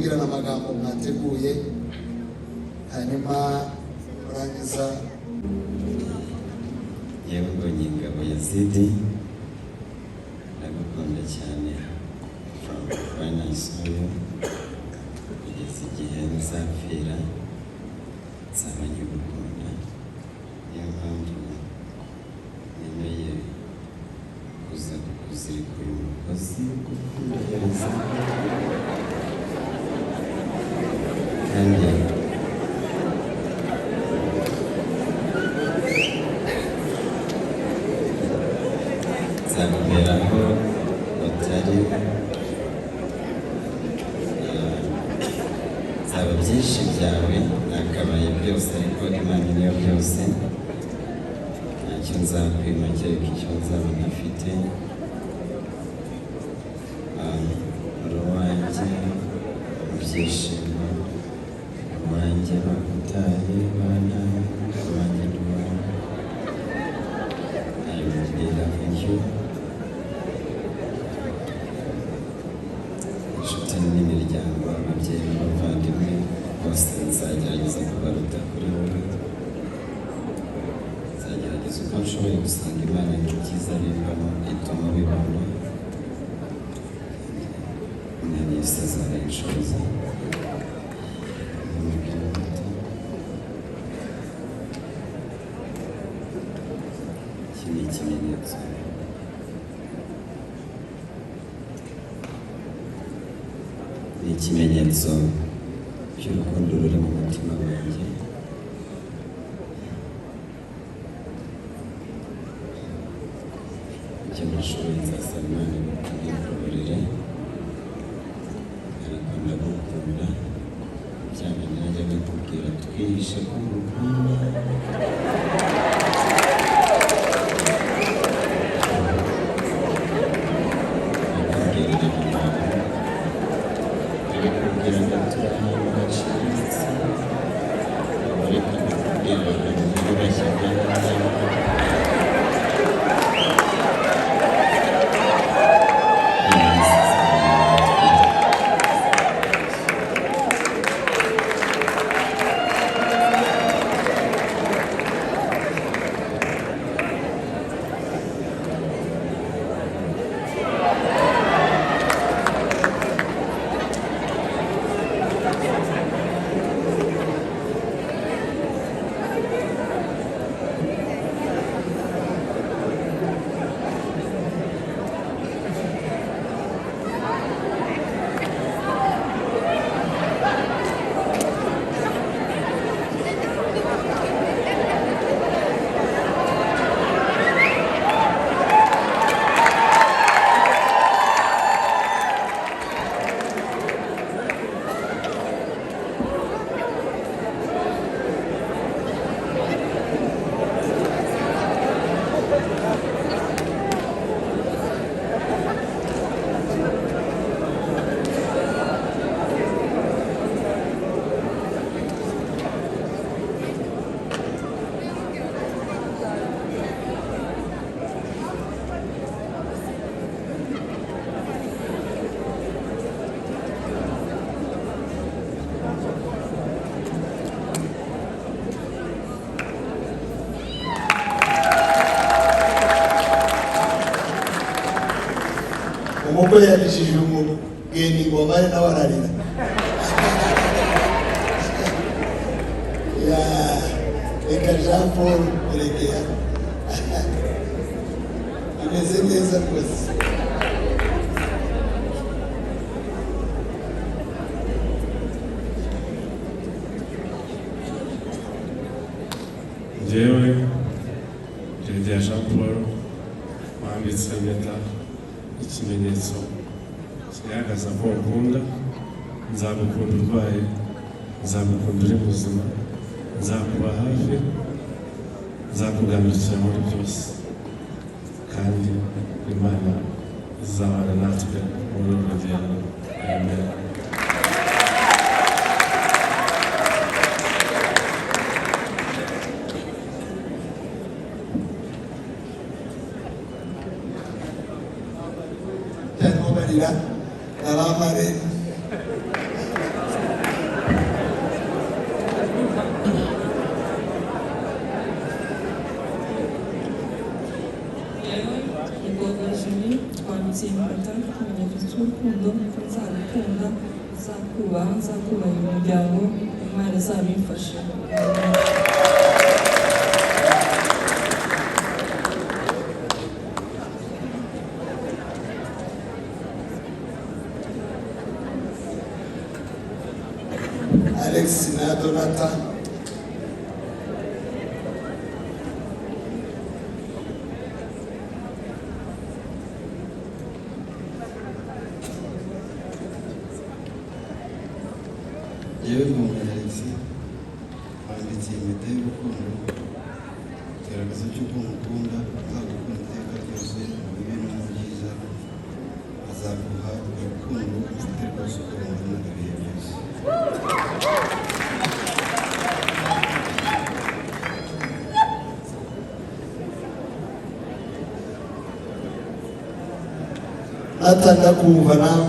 kubwirana amagambo mwateguye hanyuma urangiza. yewe mbonye ingabo Yazidi ndagukunda cyane from when I saw you kugeza igihe nzapfira nzaba nkigukunda. niyo mpamvu nemeye kuza kukuzirika uyu mugozi kukuhereza kandi nzakuberaho utari nzaba byinshi byawe nakabaye byose ariko Imana niyo byose. ntacyo nzakwima kereka icyo nzaba ntafite. uri uwanjye mu byishimo, uwanjye bakutaye bantaye, uwanjye ndi uwawe. I will love you. inshuti n'imiryango, ababyeyi n'abavandimwe bose nzagerageza kubaruta kuri wowe. nzagerageza uko nshoboye gusanga Imana n'ibyiza bimbamo ituma bibona. Imana yose azabishoboza. iki ni ikimenyetso ikimenyetso cy'urukundo ruri mu mutima wanjye. icyo nashoboye nzasaba Imana imbabarire, ariko ndagukunda cyane. najyaga kubwira twihishe ko ngukunda. umukwe yandishije umugeni ingoma ari nawe ararira. reka Jean Paul Buregeya ameze neza rwose. njyewe Buregeya Jean Paul wambitse impeta ikimenyetso kigaragaza ko ukunda. nzagukunda urwaye, nzagukunda uri muzima, nzakuba hafi, nzakugandukira muri byose, kandi Imana izabana natwe muri uru rugendo. Amen. Amarira abamare urukundo ko nzagukunda, nzakubaha, nzakubahira umuryango, Imana izabimfashe. Alex na Donata. yewe Alex wanditse impeta y'urukundo igaragaza cy'uko mukunda, azagukunda iteka ryose mu bibi no mu byiza, azaguha urukundo ufite rwose ukabona ibihe byose. Natanga kumva nawe.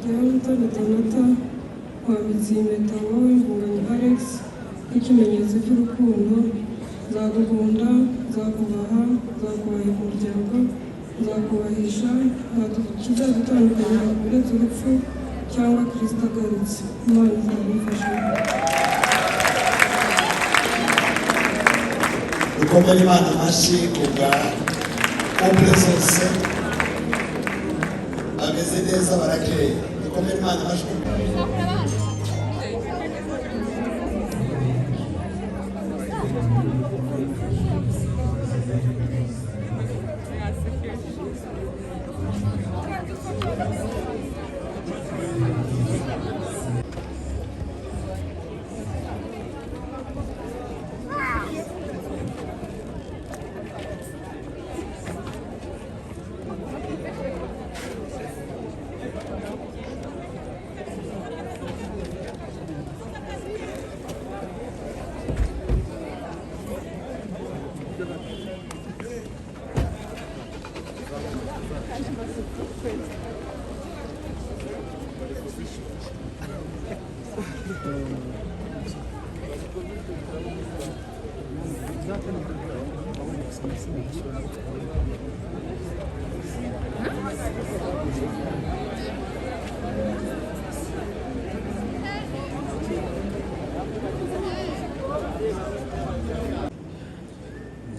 Mutoni Donata wambitse impeta wowe Mvunganyi Alex nk'ikimenyetso cy'urukundo, nzagukunda, nzakubaha, nzakubahira umuryango, nzakubahisha, kizadutandukanya uretse urupfu cyangwa Kristo agarutse. Imana izabimfashe. Dukomere Imana amashyi ku bwa couple zose bameze neza barakeye. Dukomere Imana amashyi.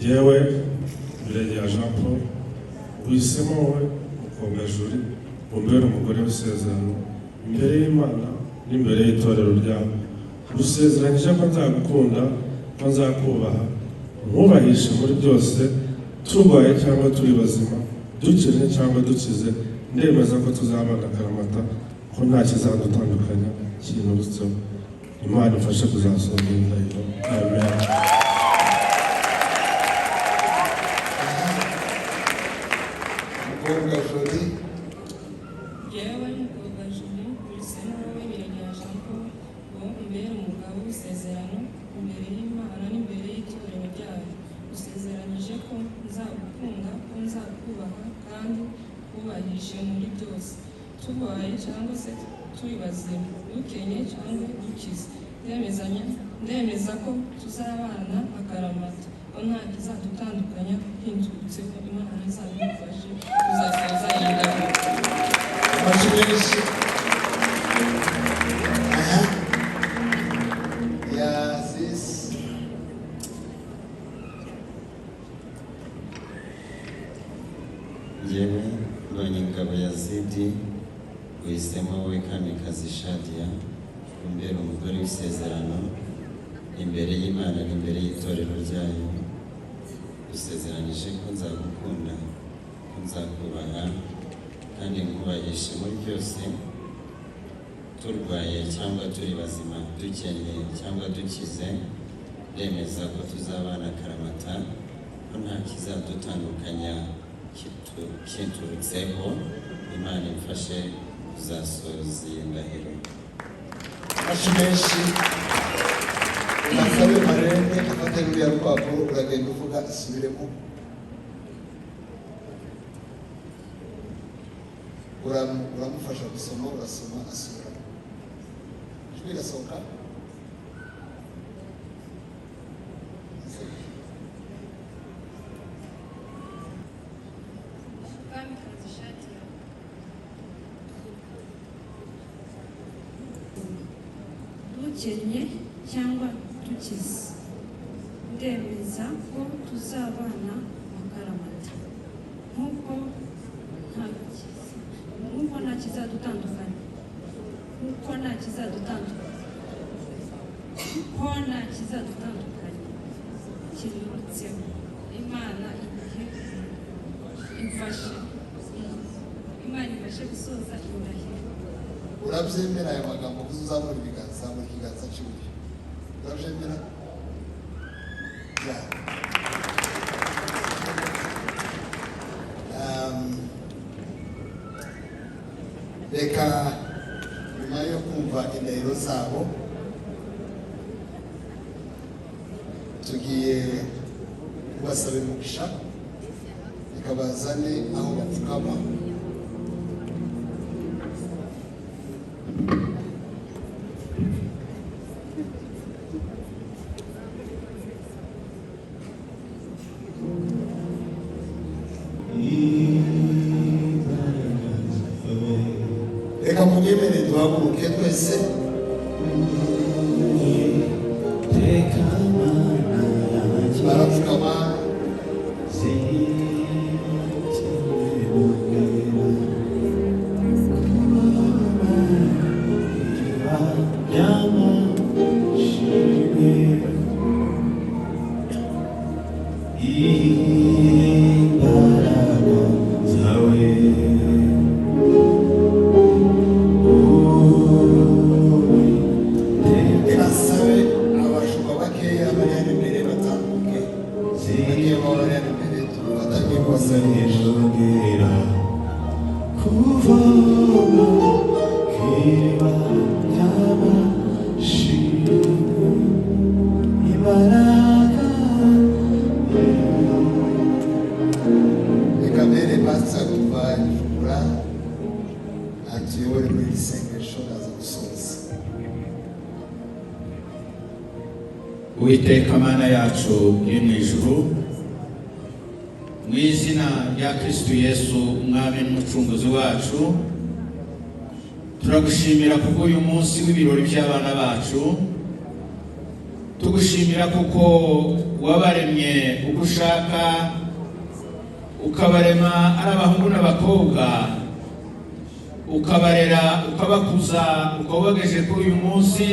Yewe Birengera Jean Paul uhisemo wowe mukobwa Juri umbere umugore w'isezerano imbere y'Imana n'imbere y'itorero ryawe. Rusezeranyije ko nzagukunda, ko nzakubaha, nkubahishe muri byose, turwaye cyangwa turi bazima, dukennye cyangwa dukize, ndemeza ko tuzabana akaramata, ko nta kizadutandukanya kinturutseho. Imana ifashe kuzasohoza iyi ndahiro. Amen. Mukobwa Jody. Yewe mukobwa Juri uhisemo wowe Birengera Jean Paul ngo umbere umugabo w'isezerano imbere y'Imana n'imbere y'itorero ryayo. Usezeranyije ko nzagukunda, ko nzakubaha kandi wubahishe muri byose, turwaye cyangwa se turi bazima, dukenye cyangwa dukize, ndemeza ko tuzabana akaramata, ko nta kizadutandukanya hinturutseho. Imana izabimfashe kuzasohoza iyi ndahiro. Amashyi menshi. Sis. yewe Mbonyingabo Yazidi uhisemo wowe Kamikazi Shadia umbere umugore w'isezerano imbere y'Imana n'imbere y'itorero ryayo. Usezeranyije ko nzagukunda, ko nzakubaha kandi nkubahishe muri byose, turwaye cyangwa turi bazima, dukennye cyangwa dukize, ndemeza ko tuzabana akaramata, ko nta kizadutandukanya kinturutseho. Imana imfashe kuzasohoza iyi ndahiro. Amashyi menshi. Nasabe Marene afate ruriya rupapuro uragenda uvuga asubiremo. Uramufasha gusoma, urasoma asubiramo. Ijwi rirasohoka. dukennye cyangwa dukize, ndemeza ko tuzabana akaramata nk'uko nta kizadutandukanya kirutseho. Imana imfashe gusoza indahiro. Urabyemera aya magambo kuzamura ibiganza mu kiganza cy'iburyo? Urabyemera? Reka nyuma yo kumva indahiro zabo tugiye kubasaba umugisha, reka bazane aho bapfukama. Reka munyemere duhaguruke twese. Barapfukama. Uwiteka Mana yacu iri mu ijuru, mu izina rya Kristo Yesu umwami n'umucunguzi wacu, turagushimira kuko uyu munsi w'ibirori by'abana bacu, tugushimira kuko wabaremye uko ushaka, ukabarema ari abahungu n'abakobwa, ukabarera ukabakuza, ukabagejeje kuri uyu munsi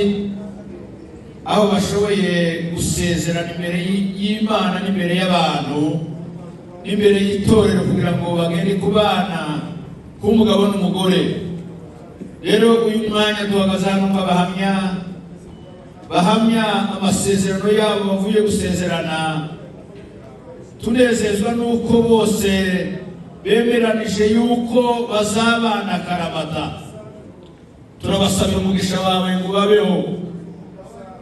aho bashoboye gusezerana imbere y'Imana n'imbere y'abantu n'imbere y'itorero kugira ngo bagende kubana k'umugabo n'umugore. Rero uyu mwanya duhagaze hano bahamya amasezerano yabo bavuye gusezerana, tunezezwa n'uko bose bemeranije yuko bazabana akaramata. Turabasabira umugisha wawe ngo babeho,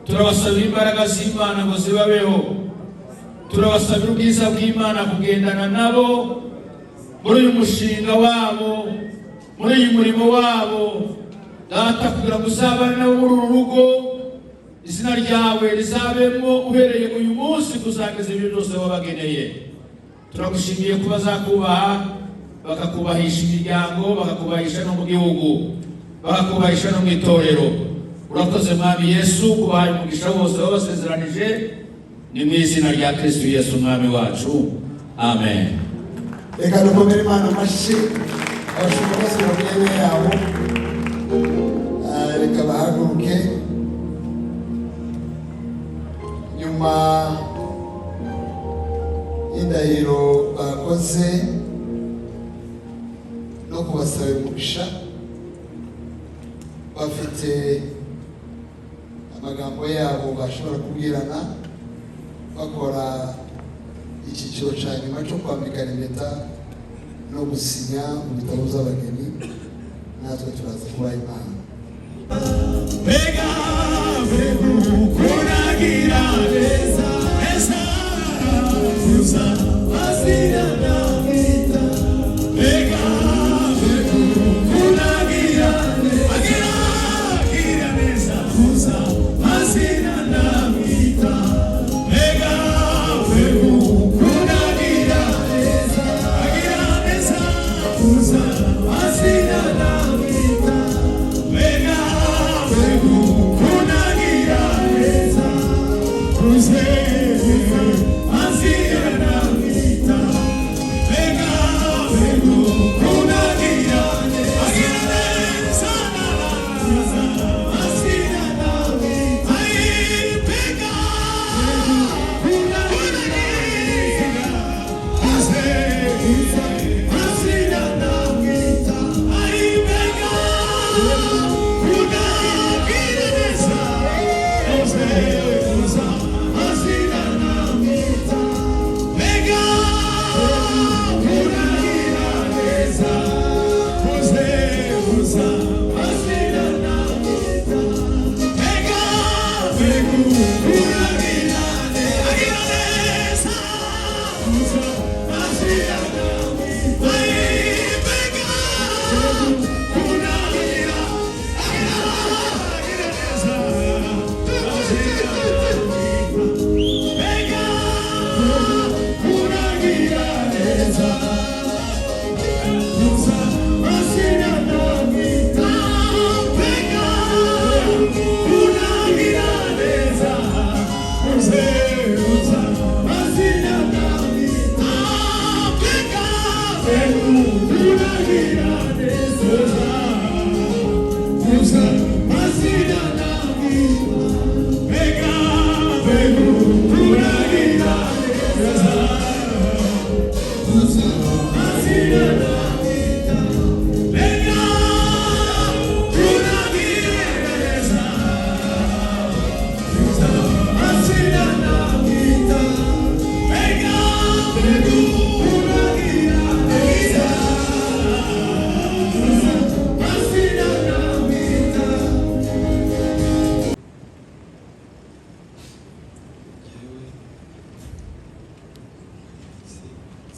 turabasabira imbaraga z'Imana ngo zibabeho, turabasabira ubwiza bw'Imana kugendana nabo muri uyu mushinga wabo, muri uyu murimo wabo. Data, kugira ngo uzabane nabo muri uru rugo, izina ryawe rizabemo uhereye uyu munsi kuzageza ibintu byose wabageneye. Turagushimiye ko bazakubaha, bakakubahisha imiryango, bakakubahisha no mu gihugu, bakakubahisha no mu itorero. Urakoze Mwami Yesu kubaha umugisha wose wabasezeranije, ni mu izina rya Kristo Yesu umwami wacu, amen. Reka dukomere Imana amashyi, abashumba bose mu myanya yabo. Reka bahaguruke. Nyuma y'indahiro bakoze no kubasaba umugisha, bafite amagambo yabo bashobora kubwirana bakora icyiciro cya nyuma cyo kwambikana impeta no gusinya mu bitabo by'abageni. Natwe turaza kubaha Imana. Kunagi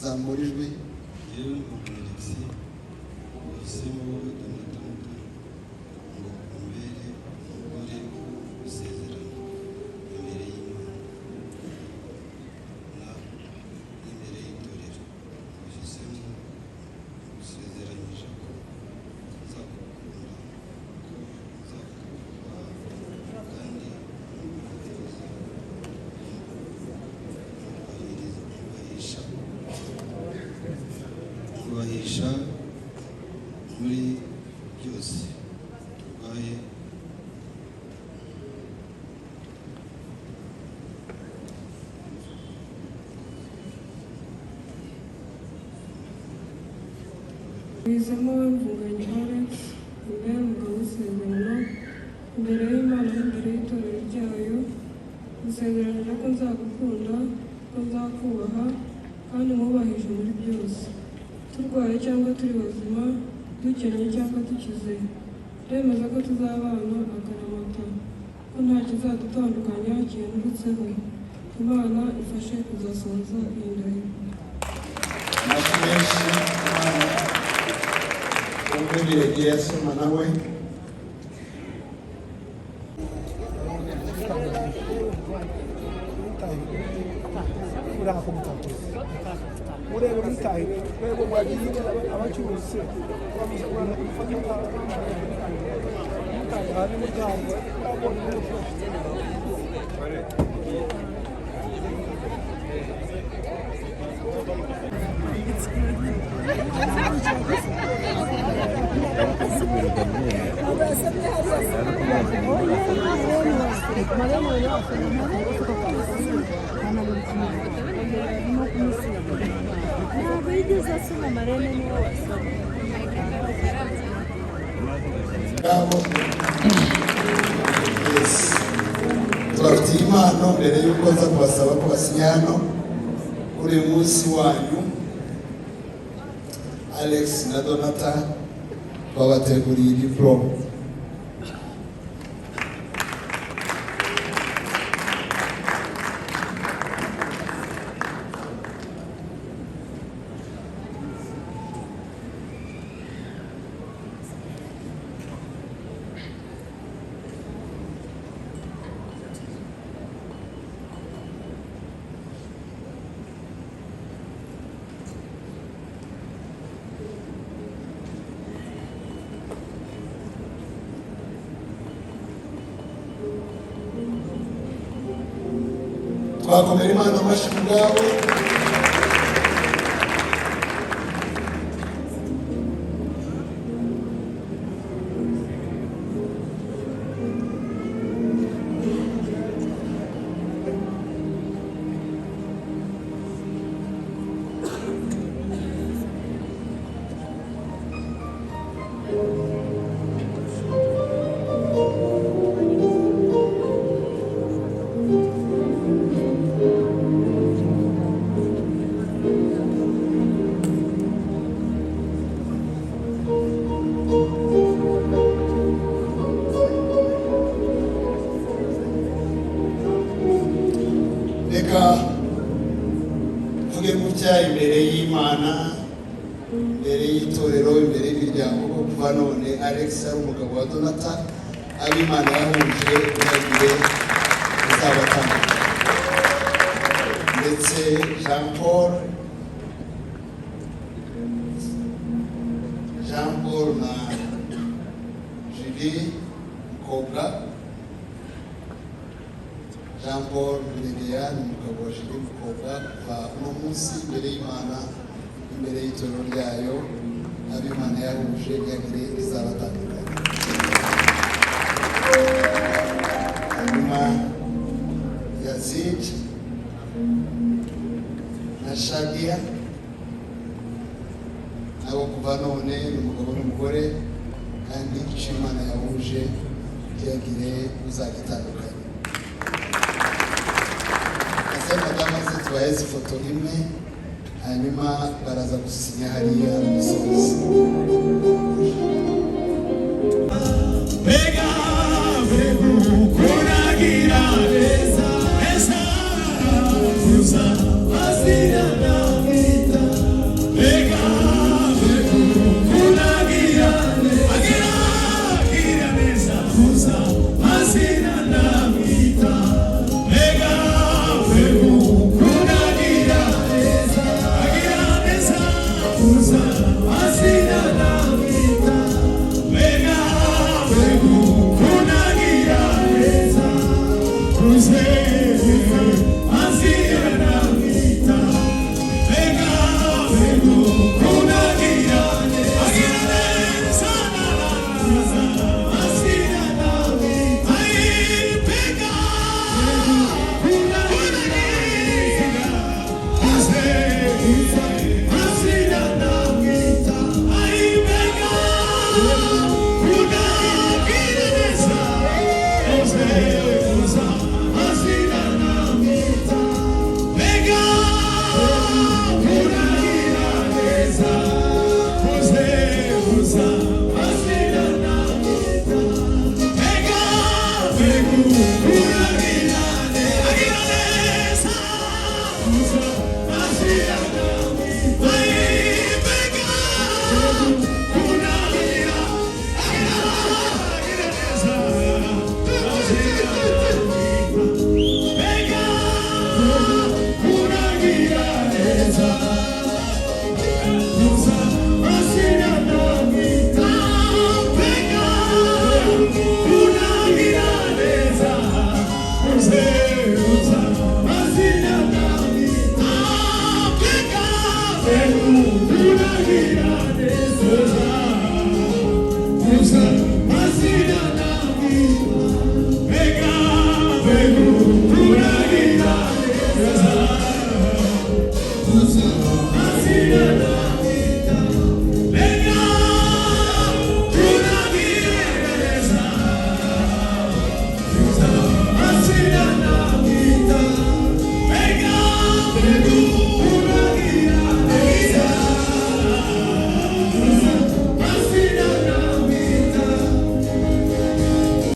zamurijwe yewe umwanditsi wahisemo wowe Donatana ngo umbere umugore w'isezerano imbere y'Imana n'imbere y'itorero. Wahisemo gusezeranyije ko nzagukunda, ko nzakubaha kandi kubahisha muri byose turwaye bizemo mvuganye Alex imbere umugabo w'isezerano imbere y'Imana n'imbere y'itorero ryayo gusezeranira ko nzagukunda, ko nzakubaha kandi nkubahishe muri byose, turwaye cyangwa turi bazima, dukeneye cyangwa dukize, ndemeza ko tuzabana akaramata, ko nta kizadutandukanya kindutseho. Imana ifashe kuzasohoza iyi ndahiro. amajwi menshi Imana umwe biregeye asoma nawe urebe mutahire urebe mwagiye abacuruzi hari mutahire tubafitiye impano mbere y'uko nza kubasaba ko basinya hano kuri uyu munsi wanyu. Alex na Donata babateguriye diplome. Twakomera Imana amashyi ku bwabo. y'Imana imbere y'itorero imbere y'imiryango ko kuva none Alex ari umugabo wa Donata ab'Imana yahuje ntagire uzabatandukanya ndetse Jean Paul na Julie Mukobwa. Jean Paul Buregeya ni umugabo wa Julie Mukobwa kuva uno munsi imbere y'Imana imbere y'itorero ryayo ab'Imana yahuje ntagire izabatandukanya. Hanyuma Yazid na Shadia nabo kuva none ni umugabo n'umugore kandi icyo Imana yahuje ntihagire uzagitandukanya. Ese madamu ze tubahereze ifoto imwe hanyuma baraza gusinya hariya umusozi.